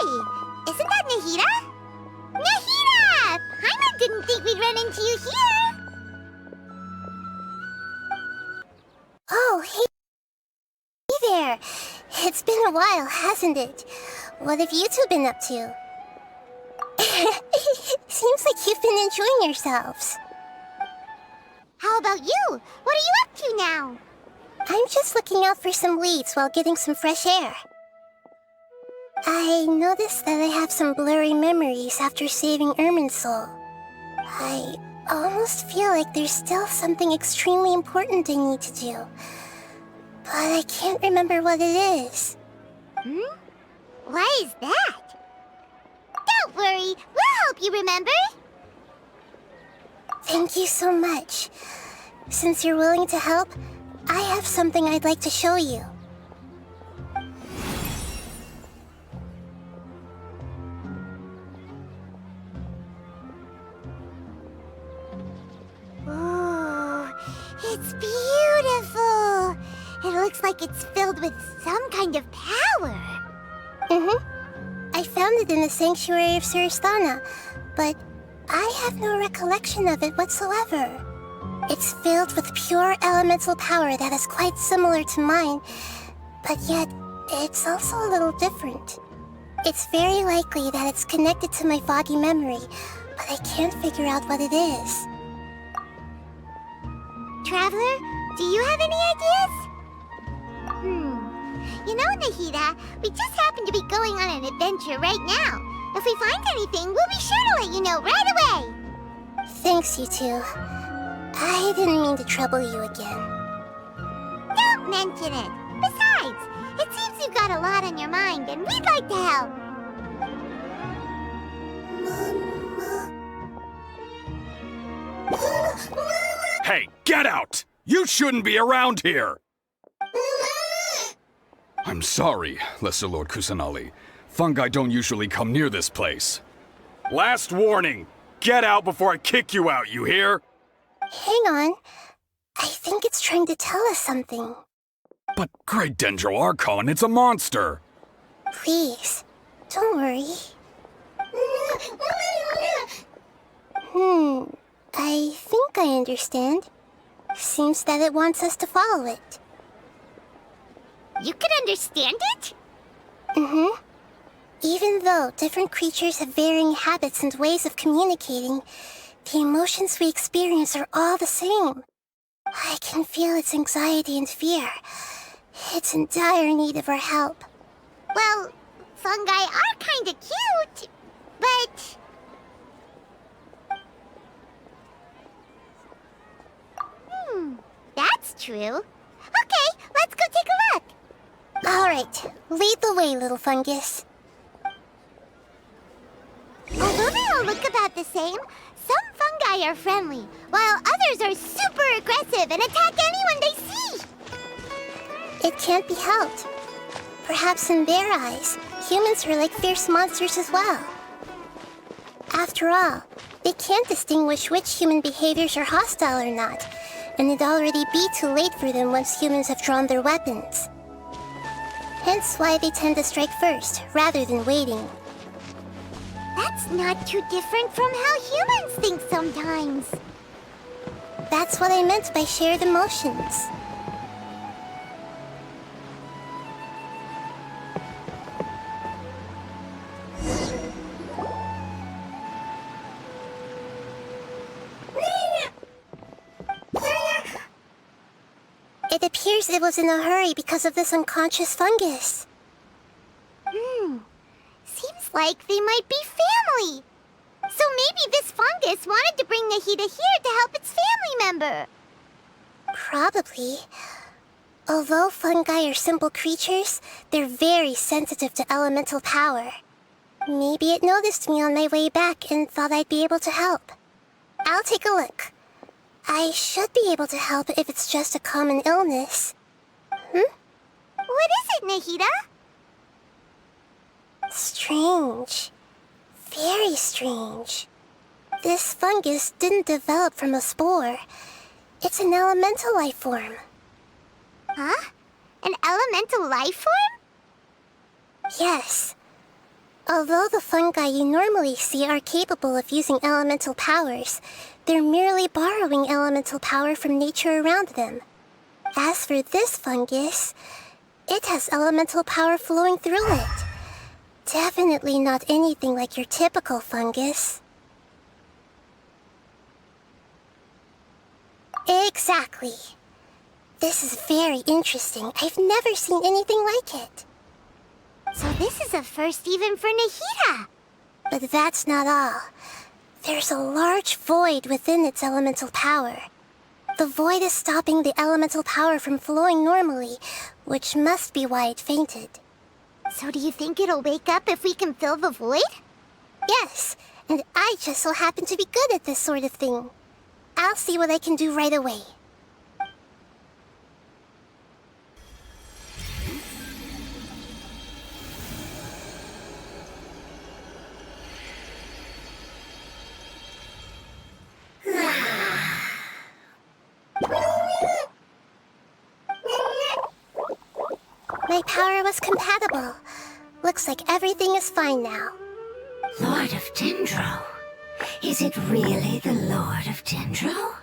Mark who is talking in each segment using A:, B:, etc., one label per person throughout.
A: Hey! Isn't that Nahida? Nahida! Paimon didn't think we'd run into you here!
B: Oh, hey there. It's been a while, hasn't it? What have you two been up to? Seems like you've been enjoying yourselves.
A: How about you? What are you up to now?
B: I'm just looking out for some leads while getting some fresh air. I noticed that I have some blurry memories after saving Ermin's soul. I almost feel like there's still something extremely important I need to do. But I can't remember what it is.
A: Why is that? Don't worry, we'll help you remember.
B: Thank you so much. Since you're willing to help, I have something I'd like to show you.
A: Ooh, it's beautiful. It looks like it's filled with some kind of power.
B: I found it in the sanctuary of Suristana, but I have no recollection of it whatsoever. It's filled with pure elemental power that is quite similar to mine, but yet it's also a little different. It's very likely that it's connected to my foggy memory, but I can't figure out what it is.
A: Traveler, do you have any ideas? You know, Nahida, we just happen to be going on an adventure right now. If we find anything, we'll be sure to let you know right away.
B: Thanks, you two. I didn't mean to trouble you again.
A: Don't mention it. Besides, it seems you've got a lot on your mind, and we'd like to help.
C: Hey, get out! You shouldn't be around here! I'm sorry, Lesser Lord Kusanali. Fungi don't usually come near this place. Last warning! Get out before I kick you out, you hear?
B: Hang on. I think it's trying to tell us something.
C: But Great Dendro Archon, it's a monster!
B: Please, don't worry. I think I understand. Seems that it wants us to follow it.
A: You can understand it?
B: Even though different creatures have varying habits and ways of communicating, the emotions we experience are all the same. I can feel its anxiety and fear. It's in dire need of our help.
A: Well, fungi are kinda cute, but... that's true. Okay, let's go take a look.
B: All right, lead the way, little fungus.
A: Although they all look about the same, some fungi are friendly, while others are super aggressive and attack anyone they see.
B: It can't be helped. Perhaps in their eyes, humans are like fierce monsters as well. After all, they can't distinguish which human behaviors are hostile or not, and it'd already be too late for them once humans have drawn their weapons. Hence why they tend to strike first, rather than waiting.
A: That's not too different from how humans think sometimes.
B: That's what I meant by shared emotions. It appears it was in a hurry because of this unconscious fungus.
A: Seems like they might be family. So maybe this fungus wanted to bring Nahida here to help its family member.
B: Probably. Although fungi are simple creatures, they're very sensitive to elemental power. Maybe it noticed me on my way back and thought I'd be able to help. I'll take a look. I should be able to help if it's just a common illness.
A: What is it, Nahida?
B: Strange. Very strange. This fungus didn't develop from a spore. It's an elemental life form.
A: Huh? An elemental life form?
B: Yes. Although the fungi you normally see are capable of using elemental powers, they're merely borrowing elemental power from nature around them. As for this fungus, it has elemental power flowing through it. Definitely not anything like your typical fungus. Exactly. This is very interesting. I've never seen anything like it.
A: So this is a first even for Nahida.
B: But that's not all. There's a large void within its elemental power. The void is stopping the elemental power from flowing normally, which must be why it fainted.
A: So do you think it'll wake up if we can fill the void?
B: Yes, and I just so happen to be good at this sort of thing. I'll see what I can do right away. My power was compatible. Looks like everything is fine now.
D: Lord of Dendro? Is it really the Lord of Dendro?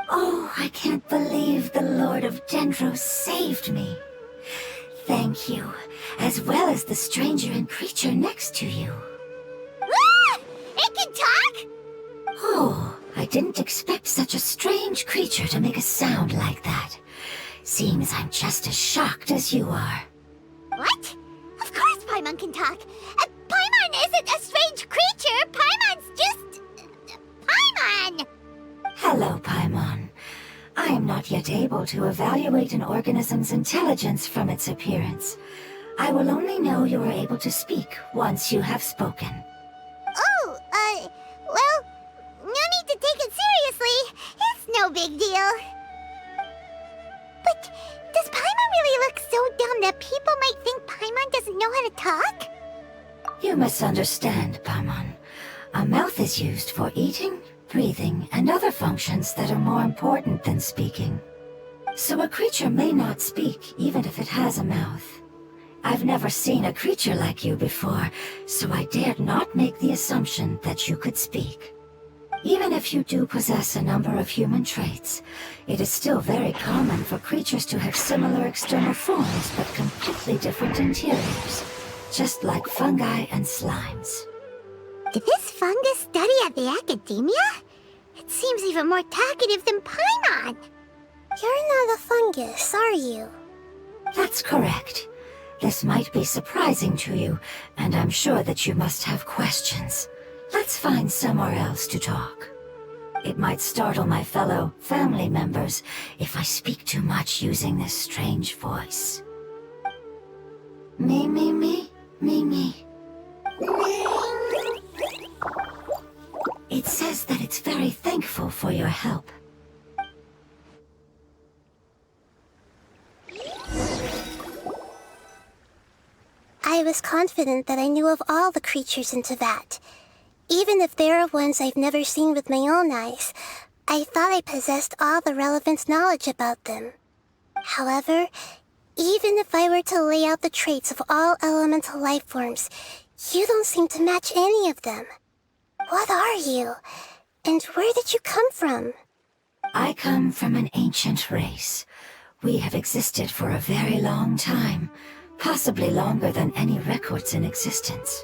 D: Oh, I can't believe the Lord of Dendro saved me. Thank you, as well as the stranger and creature next to you.
A: Ah! It can talk?
D: Oh, I didn't expect such a strange creature to make a sound like that. Seems I'm just as shocked as you are.
A: What? Of course Paimon can talk. Paimon isn't a strange creature. Paimon's just... Paimon!
D: Hello, Paimon. I am not yet able to evaluate an organism's intelligence from its appearance. I will only know you are able to speak once you have spoken.
A: Oh, well, no need to take it seriously. It's no big deal. But does Paimon really look so dumb that people might think Paimon doesn't know how to talk?
D: You misunderstand, Paimon. A mouth is used for eating, breathing, and other functions that are more important than speaking. So a creature may not speak even if it has a mouth. I've never seen a creature like you before, so I dared not make the assumption that you could speak. Even if you do possess a number of human traits, it is still very common for creatures to have similar external forms but completely different interiors, just like fungi and slimes.
A: Did this fungus study at the academia? It seems even more talkative than Paimon.
B: You're not a fungus, are you?
D: That's correct. This might be surprising to you, and I'm sure that you must have questions. Let's find somewhere else to talk. It might startle my fellow family members if I speak too much using this strange voice. Me, me, me, me, me. It says that it's very thankful for your help.
B: I was confident that I knew of all the creatures in Teyvat. Even if there are ones I've never seen with my own eyes, I thought I possessed all the relevant knowledge about them. However, even if I were to lay out the traits of all elemental life forms, you don't seem to match any of them. What are you? And where did you come from?
D: I come from an ancient race. We have existed for a very long time, possibly longer than any records in existence.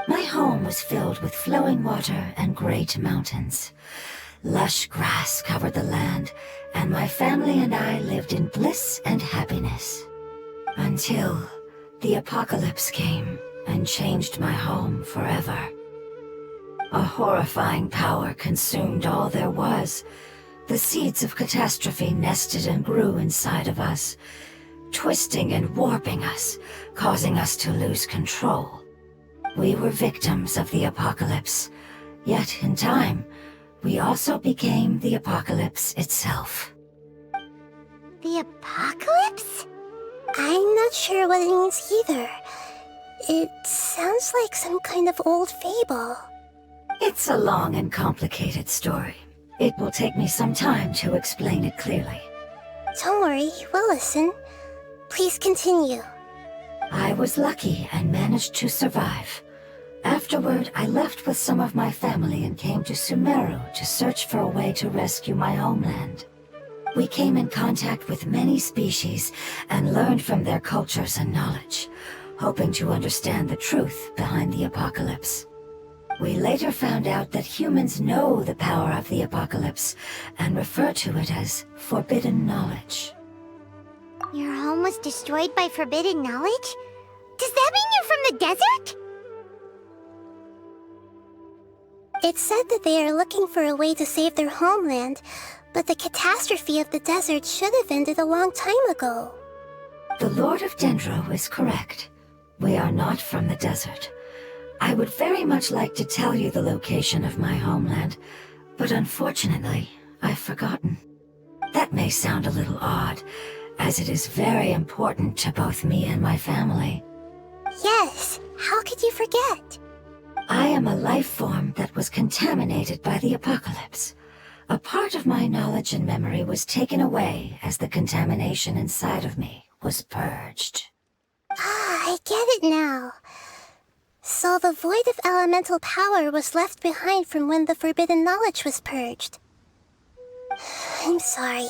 D: My home was filled with flowing water and great mountains. Lush grass covered the land, and my family and I lived in bliss and happiness. Until the apocalypse came and changed my home forever. A horrifying power consumed all there was. The seeds of catastrophe nested and grew inside of us, twisting and warping us, causing us to lose control. We were victims of the apocalypse, yet in time, we also became the apocalypse itself.
A: The apocalypse?
B: I'm not sure what it means either. It sounds like some kind of old fable.
D: It's a long and complicated story. It will take me some time to explain it clearly.
B: Don't worry, we'll listen. Please continue.
D: I was lucky and managed to survive. Afterward, I left with some of my family and came to Sumeru to search for a way to rescue my homeland. We came in contact with many species and learned from their cultures and knowledge, hoping to understand the truth behind the apocalypse. We later found out that humans know the power of the apocalypse and refer to it as forbidden knowledge.
A: Your home was destroyed by forbidden knowledge? Does that mean you're from the desert?
B: It's said that they are looking for a way to save their homeland, but the catastrophe of the desert should have ended a long time ago.
D: The Lord of Dendro is correct. We are not from the desert. I would very much like to tell you the location of my homeland, but unfortunately, I've forgotten. That may sound a little odd, as it is very important to both me and my family.
B: Yes, how could you forget?
D: I am a life form that was contaminated by the apocalypse. A part of my knowledge and memory was taken away as the contamination inside of me was purged.
B: Ah, I get it now. So the void of elemental power was left behind from when the forbidden knowledge was purged. I'm sorry.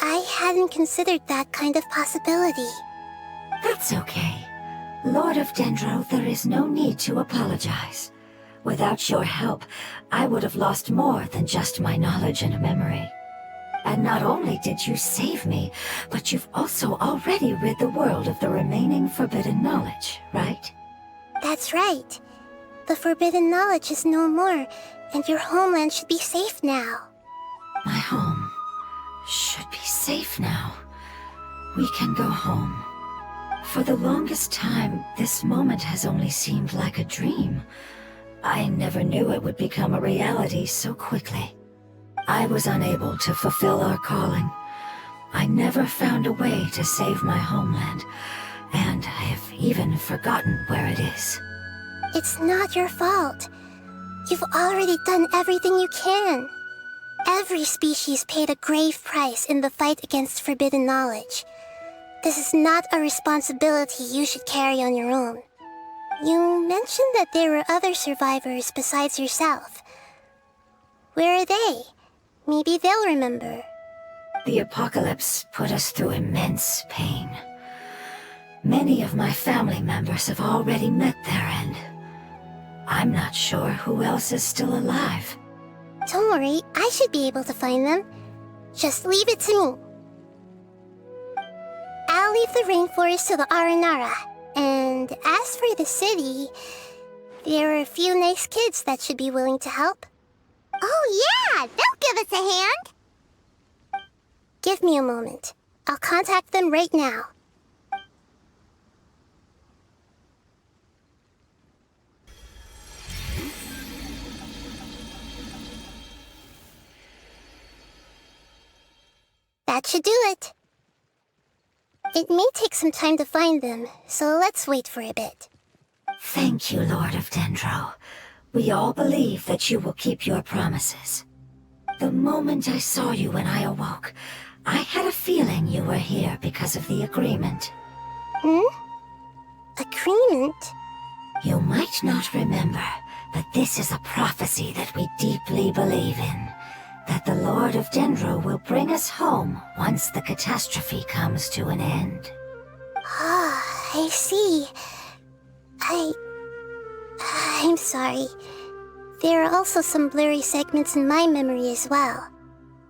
B: I hadn't considered that kind of possibility.
D: That's okay. Lord of Dendro, there is no need to apologize. Without your help, I would have lost more than just my knowledge and memory. And not only did you save me, but you've also already rid the world of the remaining forbidden knowledge, right?
B: That's right. The forbidden knowledge is no more, and your homeland should be safe now.
D: My home should be safe now. We can go home. For the longest time, this moment has only seemed like a dream. I never knew it would become a reality so quickly. I was unable to fulfill our calling. I never found a way to save my homeland, and I have even forgotten where it is.
B: It's not your fault. You've already done everything you can. Every species paid a grave price in the fight against forbidden knowledge. This is not a responsibility you should carry on your own. You mentioned that there were other survivors besides yourself. Where are they? Maybe they'll remember.
D: The apocalypse put us through immense pain. Many of my family members have already met their end. I'm not sure who else is still alive.
B: Don't worry, I should be able to find them. Just leave it to me. I'll leave the rainforest to the Aranara. And as for the city, there are a few nice kids that should be willing to help.
A: Oh yeah, they'll give us a hand.
B: Give me a moment. I'll contact them right now. That should do it. It may take some time to find them, so let's wait for a bit.
D: Thank you, Lord of Dendro. We all believe that you will keep your promises. The moment I saw you when I awoke, I had a feeling you were here because of the agreement.
B: Agreement?
D: You might not remember, but this is a prophecy that we deeply believe in. That the Lord of Dendro will bring us home once the catastrophe comes to an end.
B: Ah, I see. I'm sorry. There are also some blurry segments in my memory as well.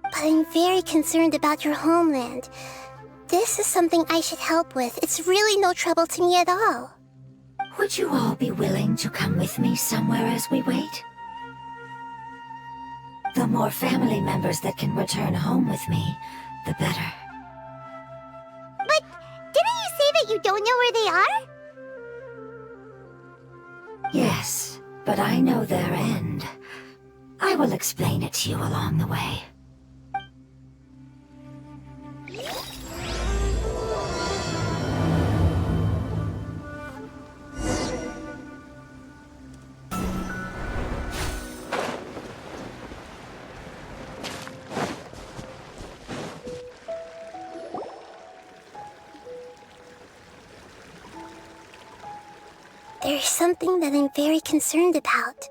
B: But I'm very concerned about your homeland. This is something I should help with. It's really no trouble to me at all.
D: Would you all be willing to come with me somewhere as we wait? The more family members that can return home with me, the better.
A: But didn't you say that you don't know where they are?
D: Yes, but I know their end. I will explain it to you along the way.
B: There's something that I'm very concerned about.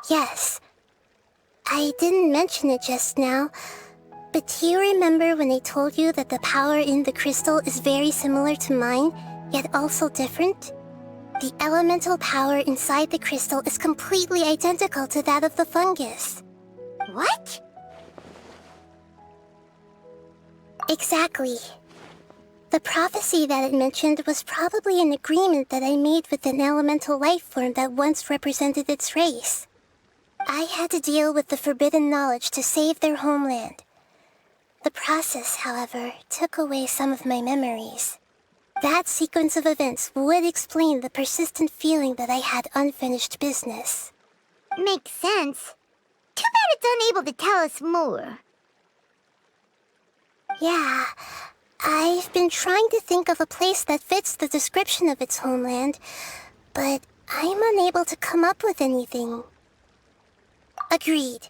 B: Yes, I didn't mention it just now, but do you remember when I told you that the power in the crystal is very similar to mine, yet also different? The elemental power inside the crystal is completely identical to that of the fungus.
A: What?
B: Exactly. The prophecy that it mentioned was probably an agreement that I made with an elemental life form that once represented its race. I had to deal with the forbidden knowledge to save their homeland. The process, however, took away some of my memories. That sequence of events would explain the persistent feeling that I had unfinished business.
A: Makes sense. Too bad it's unable to tell us more.
B: Yeah, I've been trying to think of a place that fits the description of its homeland, but I'm unable to come up with anything. Agreed.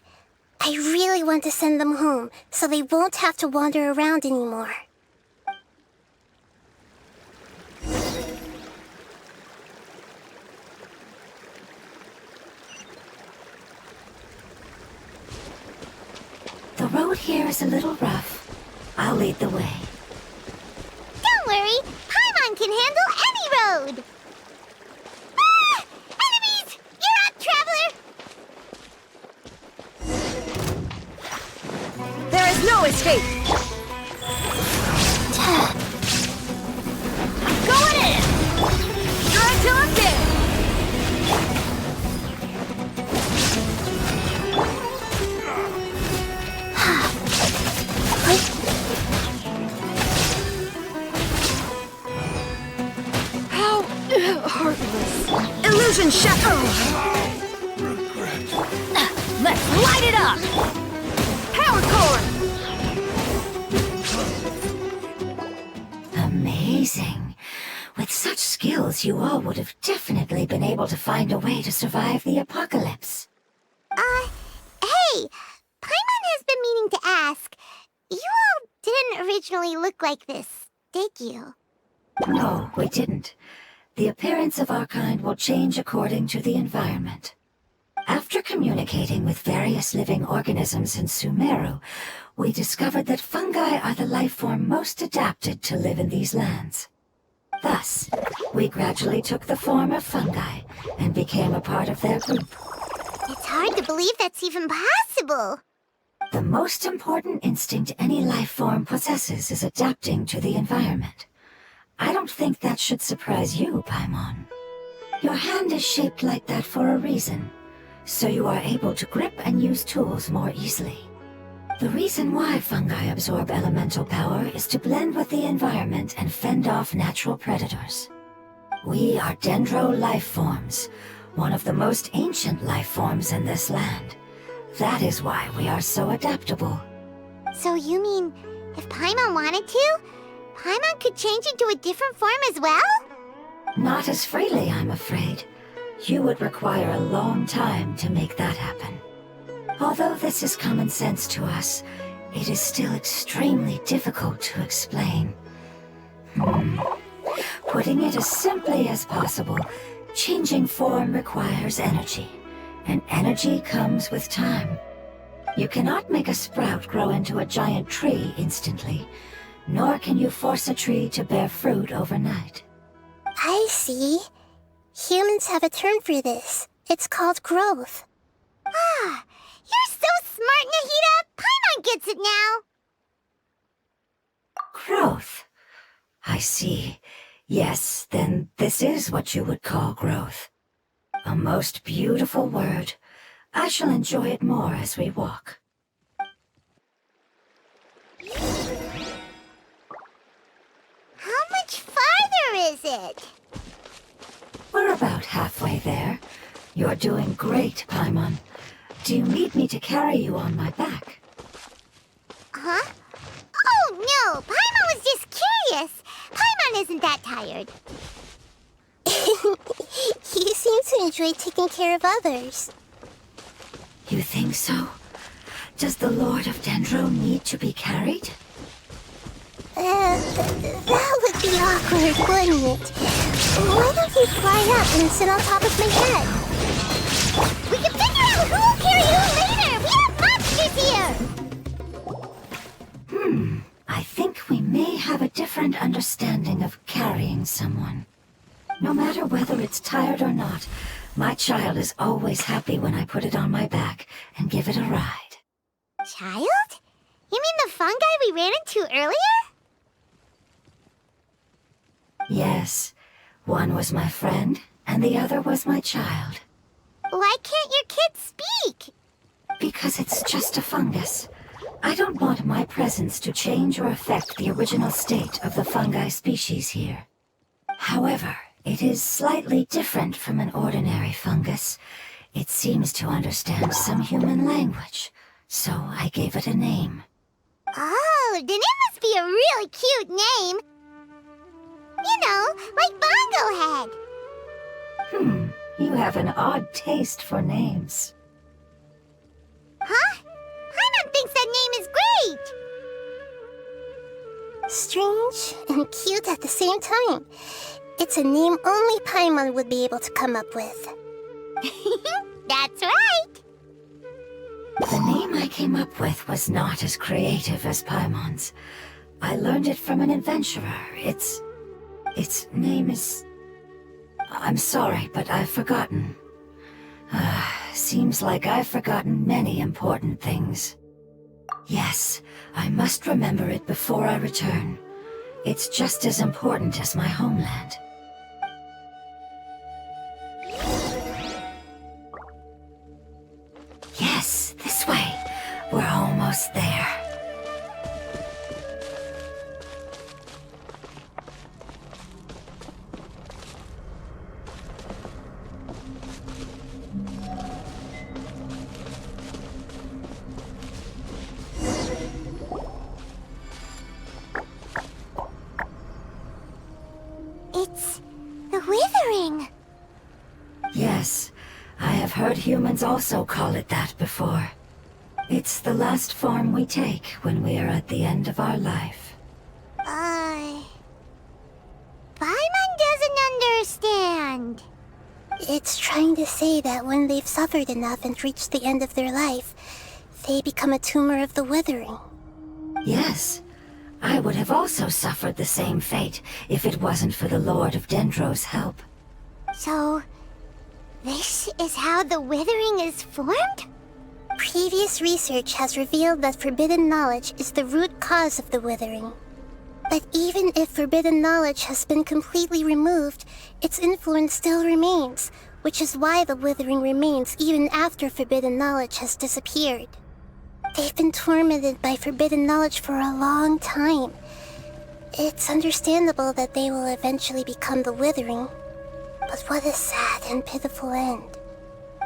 B: I really want to send them home, so they won't have to wander around anymore.
D: The road here is a little rough. I'll lead the way.
A: Don't worry, Paimon can handle any road! Ah! Enemies! You're up, traveler!
E: There is no escape! I'm going in! Strike till I'm dead! How heartless! Illusion shattered! Let's light it up! Power core!
D: Amazing. With such skills, you all would have definitely been able to find a way to survive the apocalypse.
A: Hey! Paimon has been meaning to ask. You all didn't originally look like this, did you?
D: No, we didn't. The appearance of our kind will change according to the environment. After communicating with various living organisms in Sumeru, we discovered that fungi are the life form most adapted to live in these lands. Thus, we gradually took the form of fungi and became a part of their group.
A: It's hard to believe that's even possible.
D: The most important instinct any life form possesses is adapting to the environment. I don't think that should surprise you, Paimon. Your hand is shaped like that for a reason, so you are able to grip and use tools more easily. The reason why fungi absorb elemental power is to blend with the environment and fend off natural predators. We are dendro life forms, one of the most ancient life forms in this land. That is why we are so adaptable.
A: So you mean, if Paimon wanted to, Paimon could change into a different form as well?
D: Not as freely, I'm afraid. You would require a long time to make that happen. Although this is common sense to us, it is still extremely difficult to explain. Putting it as simply as possible, changing form requires energy, and energy comes with time. You cannot make a sprout grow into a giant tree instantly, nor can you force a tree to bear fruit overnight.
B: I see. Humans have a term for this. It's called growth.
A: Ah, you're so smart, Nahida! Paimon gets it now!
D: Growth. I see. Yes, then this is what you would call growth. A most beautiful word. I shall enjoy it more as we walk.
A: How much farther is it?
D: We're about halfway there. You're doing great, Paimon. Do you need me to carry you on my back?
A: Huh? Oh, no! Paimon was just curious! Paimon isn't that tired.
B: You seem to enjoy taking care of others.
D: You think so? Does the Lord of Dendro need to be carried?
B: That would be awkward, wouldn't it? Why don't you fly up and sit on top of my head?
A: We can figure out who'll carry who later! We have monsters here!
D: I think we may have a different understanding of carrying someone. No matter whether it's tired or not, my child is always happy when I put it on my back and give it a ride.
A: Child? You mean the fungi we ran into earlier?
D: Yes, one was my friend, and the other was my child.
A: Why can't your kid speak?
D: Because it's just a fungus. I don't want my presence to change or affect the original state of the fungi species here. However, it is slightly different from an ordinary fungus. It seems to understand some human language, so I gave it a name.
A: Oh, then it must be a really cute name. You know, like Bongo Head.
D: You have an odd taste for names.
A: Huh? Paimon thinks that name is great.
B: Strange and cute at the same time. It's a name only Paimon would be able to come up with.
A: That's right.
D: The name I came up with was not as creative as Paimon's. I learned it from an adventurer. Its name is... I'm sorry, but I've forgotten. Seems like I've forgotten many important things. Yes, I must remember it before I return. It's just as important as my homeland. Yes, this way. We're almost there.
A: It's the withering.
D: Yes, I have heard humans also call it that before. It's the last form we take when we are at the end of our life.
A: Paimon doesn't understand.
B: It's trying to say that when they've suffered enough and reached the end of their life, they become a tumor of the withering.
D: Yes, I would have also suffered the same fate if it wasn't for the Lord of Dendro's help.
A: So, this is how the withering is formed?
B: Previous research has revealed that forbidden knowledge is the root cause of the withering. But even if forbidden knowledge has been completely removed, its influence still remains, which is why the withering remains even after forbidden knowledge has disappeared. They've been tormented by forbidden knowledge for a long time. It's understandable that they will eventually become the withering. But what a sad and pitiful end.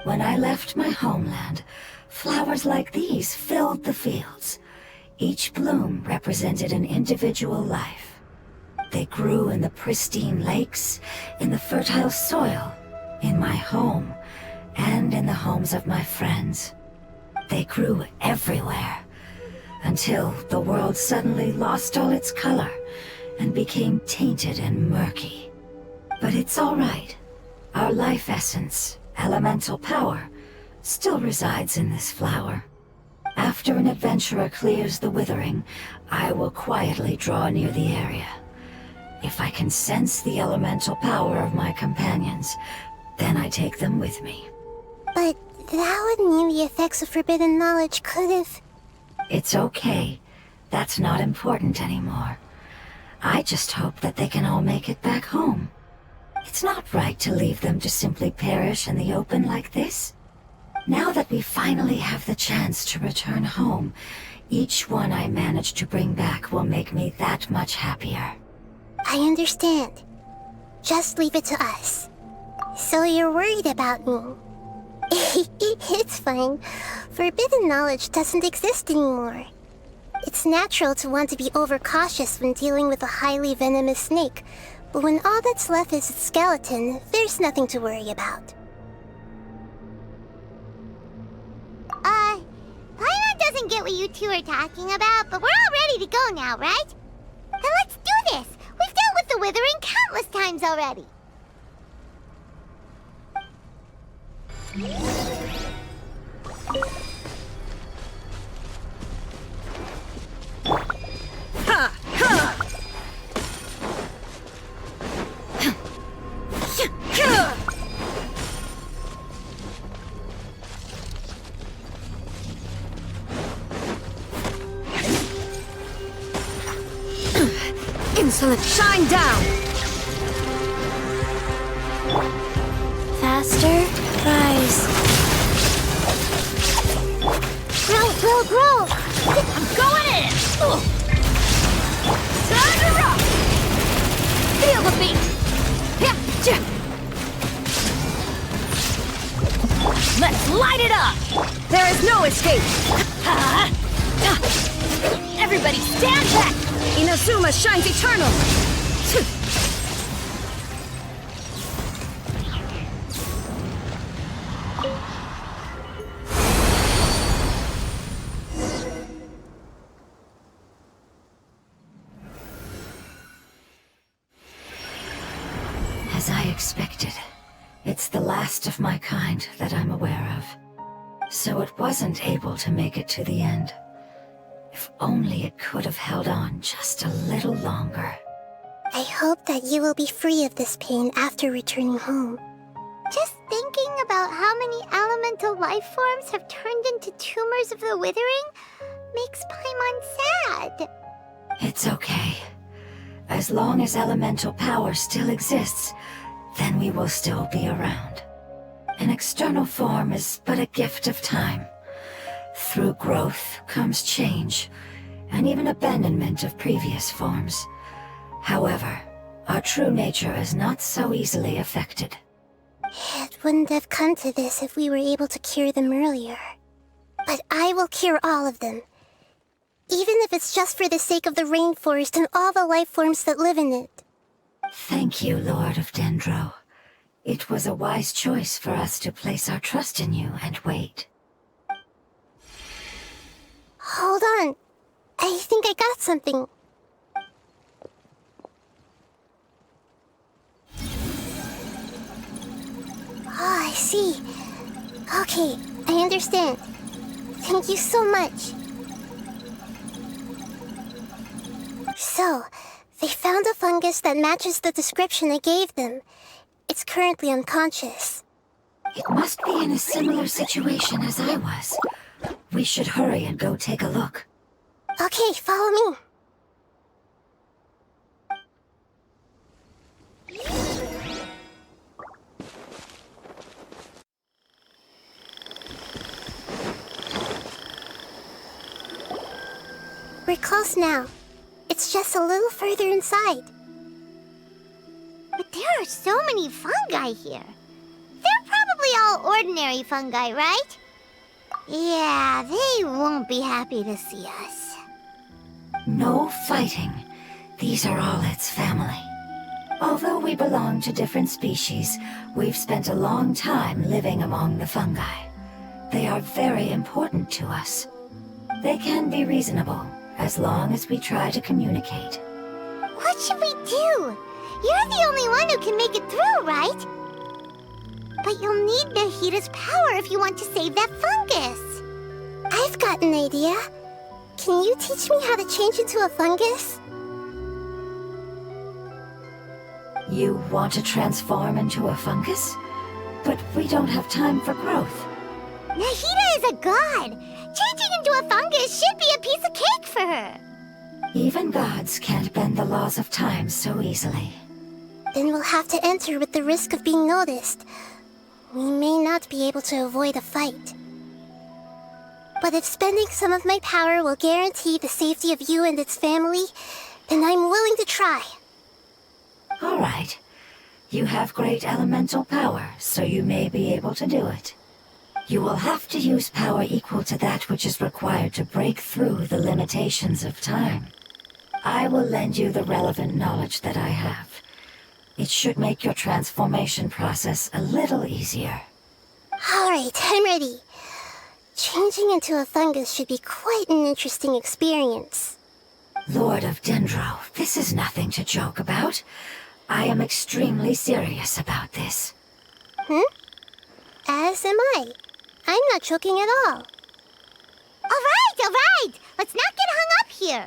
D: When I left my homeland, flowers like these filled the fields. Each bloom represented an individual life. They grew in the pristine lakes, in the fertile soil, in my home, and in the homes of my friends. They grew everywhere, until the world suddenly lost all its color and became tainted and murky. But it's all right. Our life essence, elemental power, still resides in this flower. After an adventurer clears the withering, I will quietly draw near the area. If I can sense the elemental power of my companions, then I take them with me.
B: But that would mean the effects of forbidden knowledge could have...
D: It's okay. That's not important anymore. I just hope that they can all make it back home. It's not right to leave them to simply perish in the open like this. Now that we finally have the chance to return home, each one I manage to bring back will make me that much happier.
B: I understand. Just leave it to us. So you're worried about me? It's fine. Forbidden knowledge doesn't exist anymore. It's natural to want to be overcautious when dealing with a highly venomous snake, but when all that's left is its skeleton, there's nothing to worry about.
A: Paimon doesn't get what you two are talking about, but we're all ready to go now, right? Then let's do this! We've dealt with the the withering countless times already.
E: Ha! Ha! Insolent, shine down!
B: Faster, rise.
A: Grow!
E: I'm going in! Time to rock! Feel the beat! Yeah, yeah. Let's light it up! There is no escape! Everybody stand back! Inazuma shines eternal!
D: As I expected, it's the last of my kind that I'm aware of. So it wasn't able to make it to the end. If only it could have held on just a little longer.
B: I hope that you will be free of this pain after returning home.
A: Just thinking about how many elemental life forms have turned into tumors of the withering makes Paimon sad.
D: It's okay. As long as elemental power still exists, then we will still be around. An external form is but a gift of time. Through growth comes change, and even abandonment of previous forms. However, our true nature is not so easily affected.
B: It wouldn't have come to this if we were able to cure them earlier. But I will cure all of them. Even if it's just for the sake of the rainforest and all the life forms that live in it.
D: Thank you, Lord of Dendro. It was a wise choice for us to place our trust in you and wait.
B: Hold on. I think I got something. Oh, I see. Okay, I understand. Thank you so much. So, they found a fungus that matches the description I gave them. It's currently unconscious.
D: It must be in a similar situation as I was. We should hurry and go take a look.
B: Okay, follow me. We're close now. It's just a little further inside.
A: But there are so many fungi here. They're probably all ordinary fungi, right? Yeah, they won't be happy to see us.
D: No fighting. These are all its family. Although we belong to different species, we've spent a long time living among the fungi. They are very important to us. They can be reasonable, as long as we try to communicate.
A: What should we do? You're the only one who can make it through, right? But you'll need Nahida's power if you want to save that fungus.
B: I've got an idea. Can you teach me how to change into a fungus?
D: You want to transform into a fungus? But we don't have time for growth.
A: Nahida is a god. Changing into a fungus should be a piece of cake for her.
D: Even gods can't bend the laws of time so easily.
B: Then we'll have to enter with the risk of being noticed. We may not be able to avoid a fight. But if spending some of my power will guarantee the safety of you and its family, then I'm willing to try.
D: All right. You have great elemental power, so you may be able to do it. You will have to use power equal to that which is required to break through the limitations of time. I will lend you the relevant knowledge that I have. It should make your transformation process a little easier.
B: All right, I'm ready. Changing into a fungus should be quite an interesting experience.
D: Lord of Dendro, this is nothing to joke about. I am extremely serious about this.
B: As am I. I'm not joking at all.
A: All right. Let's not get hung up here.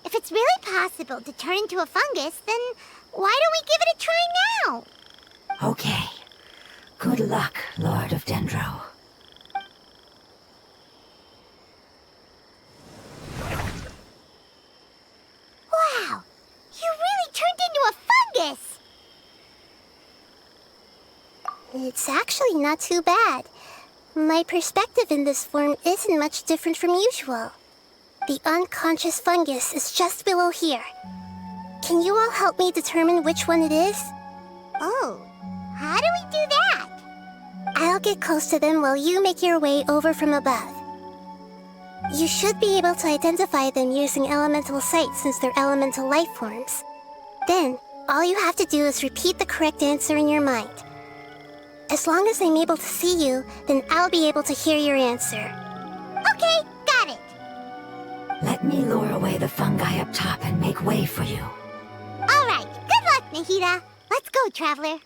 A: If it's really possible to turn into a fungus, then why don't we give it a try now?
D: Okay. Good luck, Lord of Dendro.
A: Wow, you really turned into a fungus!
B: It's actually not too bad. My perspective in this form isn't much different from usual. The unconscious fungus is just below here. Can you all help me determine which one it is?
A: Oh, how do we do that?
B: I'll get close to them while you make your way over from above. You should be able to identify them using elemental sight since they're elemental life forms. Then, all you have to do is repeat the correct answer in your mind. As long as I'm able to see you, then I'll be able to hear your answer.
A: Okay, got it.
D: Let me lure away the fungi up top and make way for you.
A: All right, good luck, Nahida. Let's go, Traveler.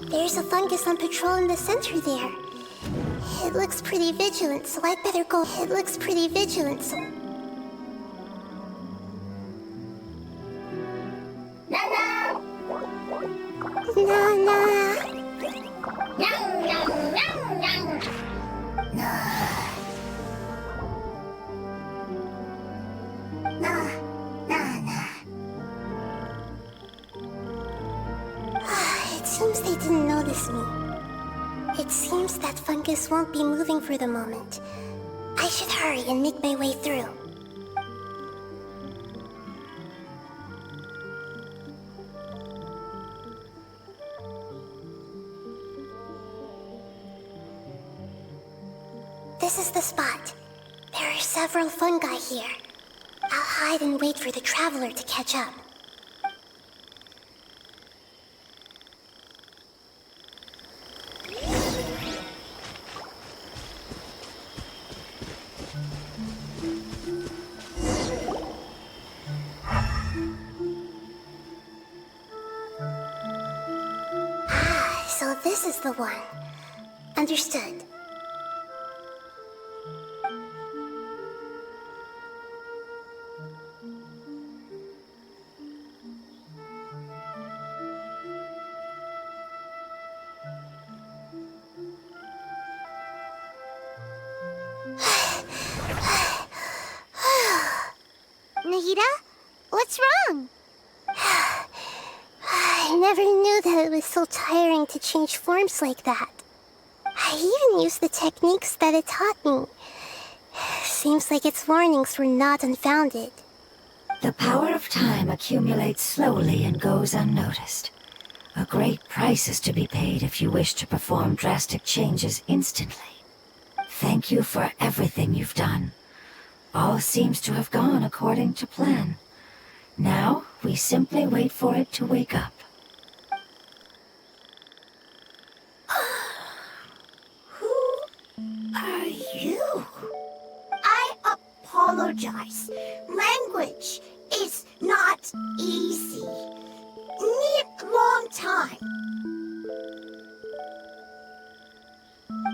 B: There's a fungus on patrol in the center there. It looks pretty vigilant, so I'd better go. It looks pretty vigilant, so... Nana! It seems they didn't notice me. It seems that fungus won't be moving for the moment. I should hurry and make my way through. This is the spot. There are several fungi here. I'll hide and wait for the traveler to catch up. So this is the one. Understood.
A: Nahida, what's wrong?
B: I never knew that it was so tiring to change forms like that. I even used the techniques that it taught me. Seems like its warnings were not unfounded.
D: The power of time accumulates slowly and goes unnoticed. A great price is to be paid if you wish to perform drastic changes instantly. Thank you for everything you've done. All seems to have gone according to plan. Now, we simply wait for it to wake up.
E: Who are you? I apologize. Language is not easy. Need long time.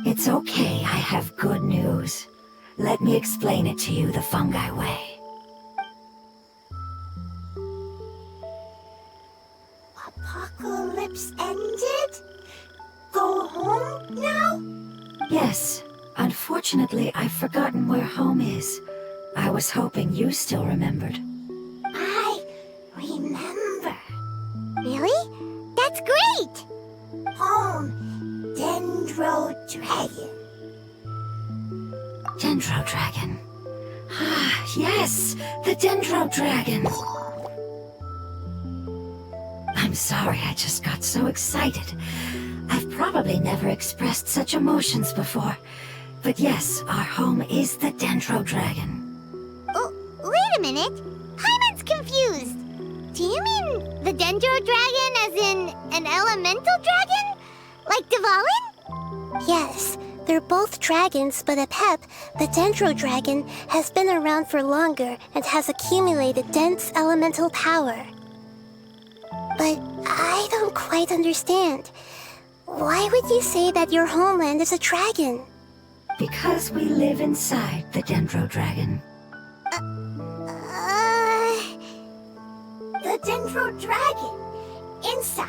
D: It's okay, I have good news. Let me explain it to you the fungi way.
E: Apocalypse ended? Go home now?
D: Yes, unfortunately I've forgotten where home is. I was hoping you still remembered.
E: I remember.
A: Really? That's great!
E: Home, Dendro Dragon.
D: Dendro Dragon. Ah, yes, the Dendro Dragon. I'm sorry, I just got so excited. I've probably never expressed such emotions before, but yes, our home is the Dendro Dragon.
A: Oh, wait a minute. Paimon's confused. Do you mean the Dendro Dragon as in an elemental dragon? Like Dvalin?
B: Yes, they're both dragons, but Apep, the Dendro Dragon, has been around for longer and has accumulated dense elemental power. But I don't quite understand. Why would you say that your homeland is a dragon?
D: Because we live inside the Dendro Dragon.
B: The Dendro Dragon. Inside.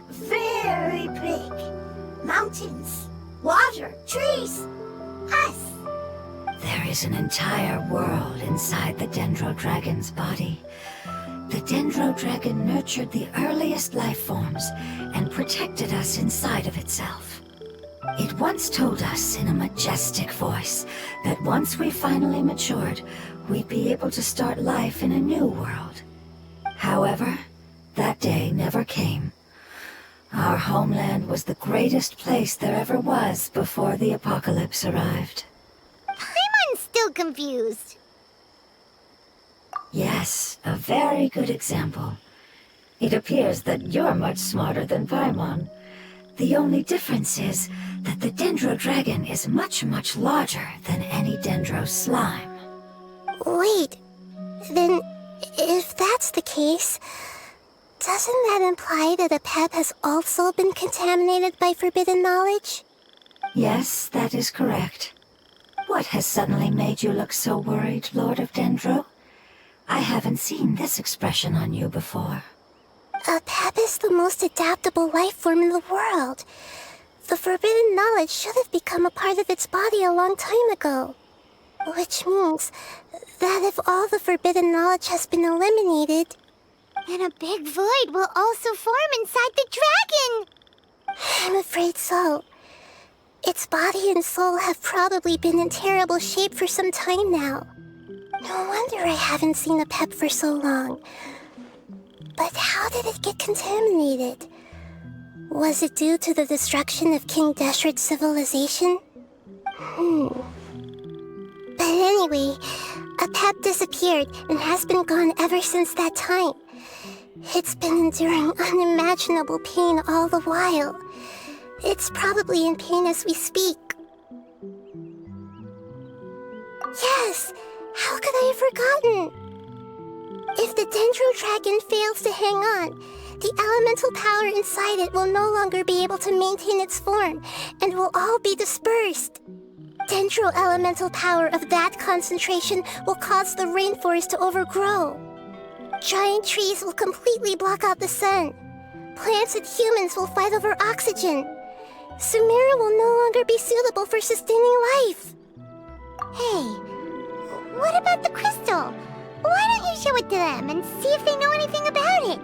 B: Very big. Mountains, water, trees, us.
D: There is an entire world inside the Dendro Dragon's body. The Dendro Dragon nurtured the earliest life forms and protected us inside of itself. It once told us in a majestic voice that once we finally matured, we'd be able to start life in a new world. However, that day never came. Our homeland was the greatest place there ever was before the apocalypse arrived.
A: Paimon's still confused.
D: Yes, a very good example. It appears that you're much smarter than Paimon. The only difference is that the Dendro Dragon is much, much larger than any Dendro slime.
B: Wait, then if that's the case, doesn't that imply that Apep has also been contaminated by forbidden knowledge?
D: Yes, that is correct. What has suddenly made you look so worried, Lord of Dendro? I haven't seen this expression on you before.
B: Apep is the most adaptable life form in the world. The forbidden knowledge should have become a part of its body a long time ago. Which means that if all the forbidden knowledge has been eliminated,
A: then a big void will also form inside the dragon.
B: I'm afraid so. Its body and soul have probably been in terrible shape for some time now. No wonder I haven't seen Apep for so long. But how did it get contaminated? Was it due to the destruction of King Deshret's civilization? But anyway, Apep disappeared and has been gone ever since that time. It's been enduring unimaginable pain all the while. It's probably in pain as we speak. Yes! How could I have forgotten? If the Dendro Dragon fails to hang on, the elemental power inside it will no longer be able to maintain its form and will all be dispersed. Dendro elemental power of that concentration will cause the rainforest to overgrow. Giant trees will completely block out the sun. Plants and humans will fight over oxygen. Sumeru will no longer be suitable for sustaining life.
A: Hey, what about the crystal? Why don't you show it to them and see if they know anything about it?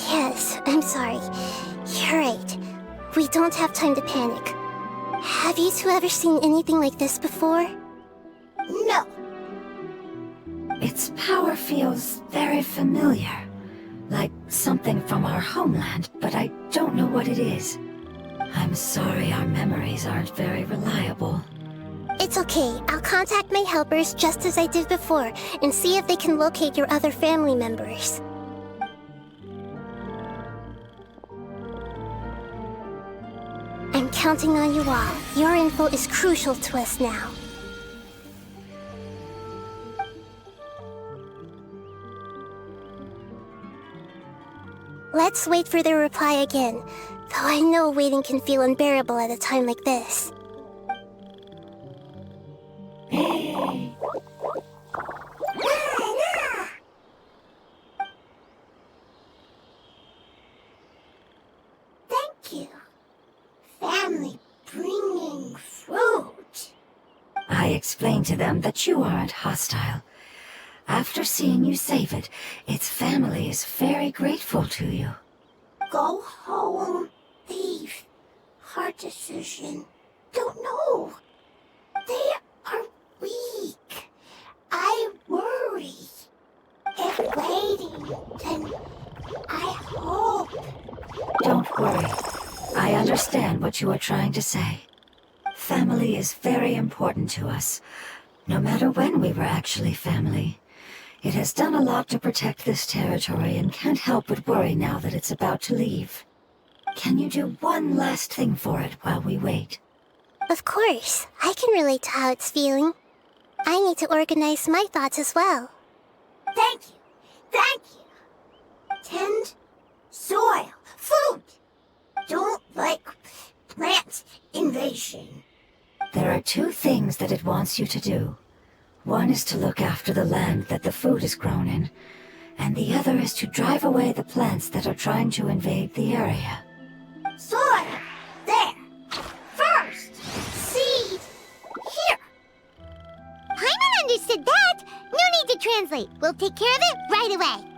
B: Yes, I'm sorry. You're right. We don't have time to panic. Have you two ever seen anything like this before? No.
D: Its power feels very familiar. Like something from our homeland, but I don't know what it is. I'm sorry our memories aren't very reliable.
B: It's okay. I'll contact my helpers just as I did before and see if they can locate your other family members. I'm counting on you all. Your info is crucial to us now. Let's wait for their reply again, though I know waiting can feel unbearable at a time like this. Thank you. Family bringing fruit.
D: I explained to them that you aren't hostile. After seeing you save it, its family is very grateful to you.
B: Go home, thief. Hard decision. Don't know. They are weak. I worry. If waiting, then I hope.
D: Don't worry. understand what you are trying to say. Family is very important to us, no matter when we were actually family. It has done a lot to protect this territory and can't help but worry now that it's about to leave. Can you do one last thing for it while we wait?
B: Of course, I can relate to how it's feeling. I need to organize my thoughts as well.
E: Thank you. Thank you. Tend, soil, food. Don't like plant invasion.
D: There are two things that it wants you to do. One is to look after the land that the food is grown in, and the other is to drive away the plants that are trying to invade the area.
E: Soil. There. First. Seed. Here.
A: Paimon understood that. No need to translate. We'll take care of it right away.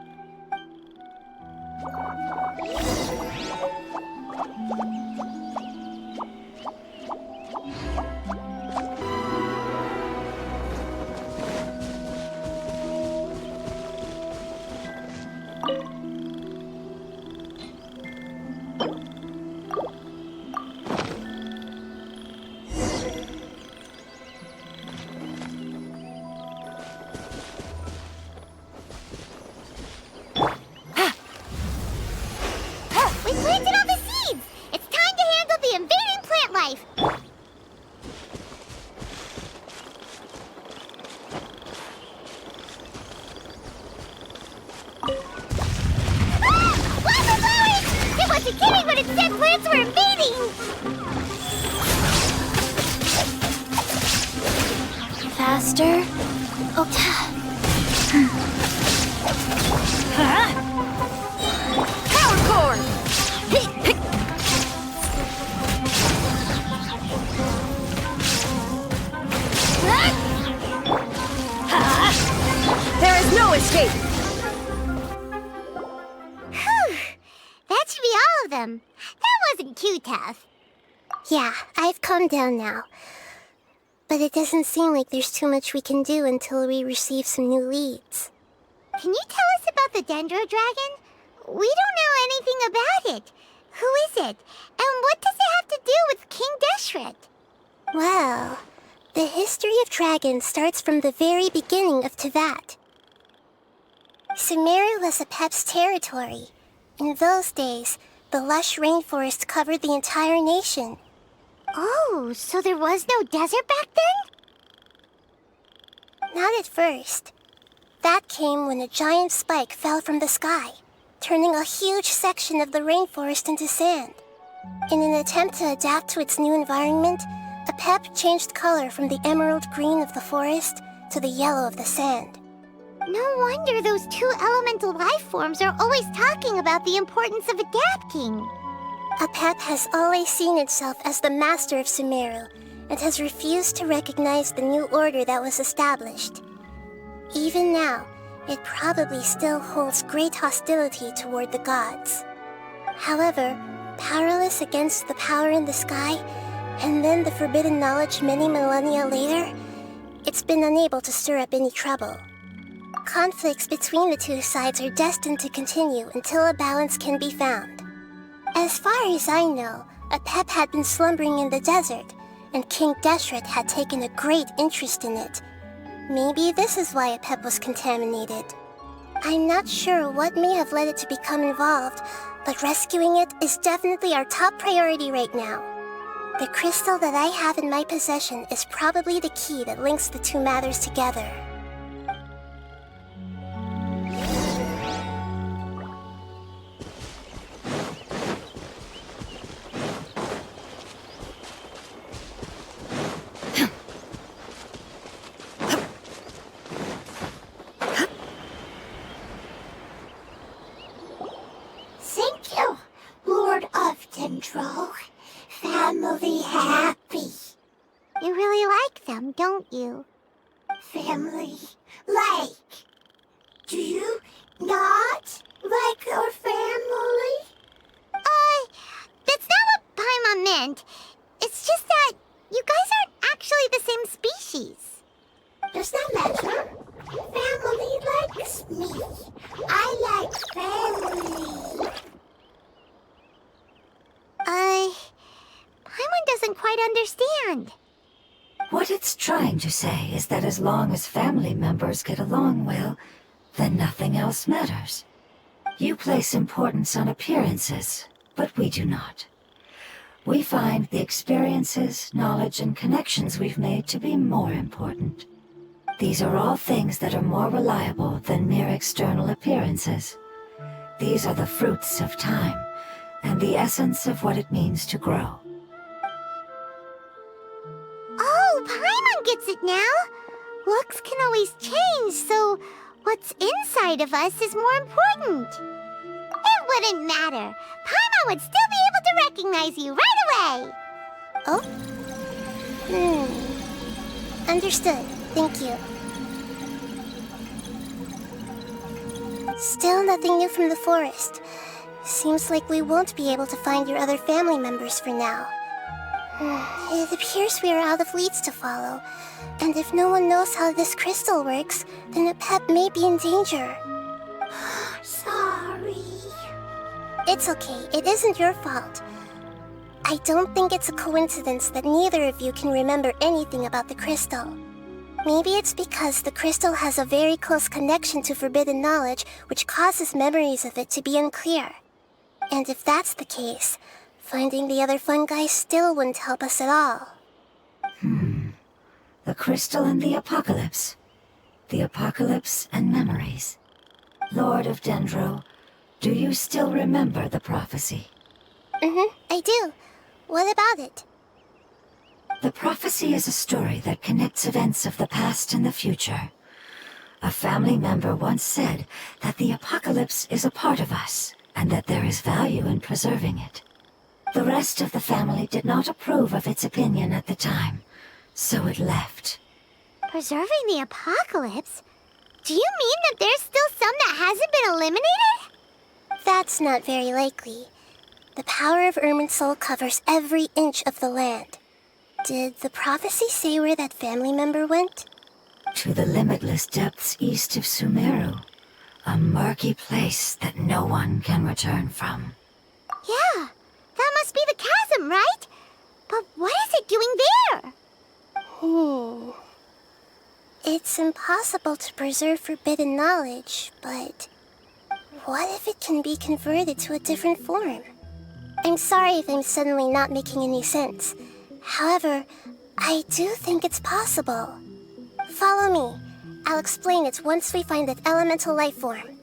A: We planted all the seeds! It's time to handle the invading plant life! Ah! Wildflowers! It wasn't kidding when it said plants were invading!
B: Faster? Oh,
E: Power cord. There is no escape.
A: Whew! That should be all of them. That wasn't too tough.
B: yeah, I've calmed down now. But it doesn't seem like there's too much we can do until we receive some new leads.
A: Can you tell us about the Dendro Dragon? We don't know anything about it. Who is it? And what does it have to do with King Deshret?
B: Well, the history of dragons starts from the very beginning of Tevat. Sumeru was Apep's territory. In those days, the lush rainforest covered the entire nation.
A: Oh, so there was no desert back then?
B: Not at first. That came when a giant spike fell from the sky, turning a huge section of the rainforest into sand. In an attempt to adapt to its new environment, Apep changed color from the emerald green of the forest to the yellow of the sand.
A: No wonder those two elemental life forms are always talking about the importance of adapting.
B: Apep has always seen itself as the master of Sumeru and has refused to recognize the new order that was established. Even now, it probably still holds great hostility toward the gods. However, powerless against the power in the sky, and then the forbidden knowledge many millennia later, it's been unable to stir up any trouble. Conflicts between the two sides are destined to continue until a balance can be found. As far as I know, Apep had been slumbering in the desert, and King Deshret had taken a great interest in it. Maybe this is why Apep was contaminated. I'm not sure what may have led it to become involved, but rescuing it is definitely our top priority right now. The crystal that I have in my possession is probably the key that links the two matters together.
E: Thank you, Lord of Dendro. Family happy.
A: You really like them, don't you?
E: Family like. Do you not like your family?
A: That's not what Paimon meant. It's just that you guys aren't actually the same species.
E: Does that matter? Family likes me. I like family.
A: quite understand.
D: What it's trying to say is that as long as family members get along well, then nothing else matters. You place importance on appearances, but we do not. We find the experiences, knowledge, and connections we've made to be more important. These are all things that are more reliable than mere external appearances. These are the fruits of time, and the essence of what it means to grow.
A: Oh, Paimon gets it now! Looks can always change, so what's inside of us is more important. It wouldn't matter. Paimon would still be able to recognize you right away!
B: Oh? Understood. Thank you. Still nothing new from the forest. Seems like we won't be able to find your other family members for now. It appears we are out of leads to follow, and if no one knows how this crystal works, then a pet may be in danger.
A: Sorry.
B: It's okay, it isn't your fault. I don't think it's a coincidence that neither of you can remember anything about the crystal. Maybe it's because the crystal has a very close connection to forbidden knowledge, which causes memories of it to be unclear. And if that's the case, finding the other fungi still wouldn't help us at all.
D: The crystal and the apocalypse. The apocalypse and memories. Lord of Dendro, do you still remember the prophecy?
B: I do. What about it?
D: The prophecy is a story that connects events of the past and the future. A family member once said that the apocalypse is a part of us, and that there is value in preserving it. The rest of the family did not approve of its opinion at the time, so it left.
A: Preserving the apocalypse? Do you mean that there's still some that hasn't been eliminated?
B: That's not very likely. The power of Irminsul covers every inch of the land. Did the prophecy say where that family member went?
D: To the limitless depths east of Sumeru, a murky place that no one can return from.
A: Yeah, that must be the chasm, right? But what is it doing there?
B: It's impossible to preserve forbidden knowledge, but what if it can be converted to a different form? I'm sorry if I'm suddenly not making any sense. However, I do think it's possible. Follow me. I'll explain it once we find that elemental life form.